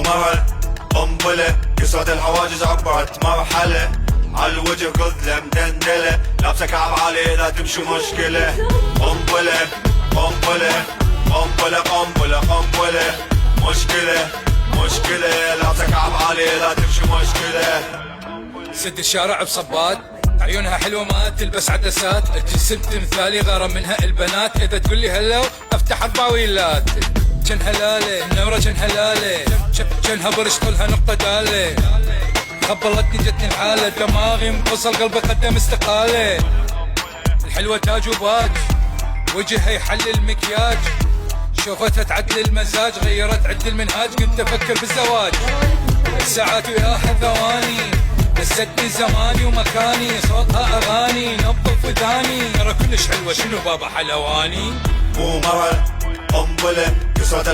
مرة قنبلة كسرت الحواجز عبرت مرحلة عالوجه كذلة مدندلة لابسة كعب عالي إذا تمشي مشكلة قنبلة قنبلة قنبلة قنبلة قنبلة مشكلة مشكلة لابسة كعب عالي إذا تمشي مشكلة. سد الشارع بصبات عيونها حلوة ما تلبس عدسات الجسم تمثالي غرام منها البنات إذا تقول لي هلو أفتح أرباويلات جن هلالة النورة جن هلالة جنها برش طولها نقطة دالة خبلتني جتني الحالة دماغي مفصل قلبي قدم استقالة الحلوة تاج وباج وجهها يحل المكياج شوفتها تعدل المزاج غيرت عد المنهاج كنت أفكر بالزواج الساعات وياها ثواني نستني زماني ومكاني صوتها أغاني نظف وداني ترى كلش حلوة شنو بابا حلواني مو مرة قنبلة كسرت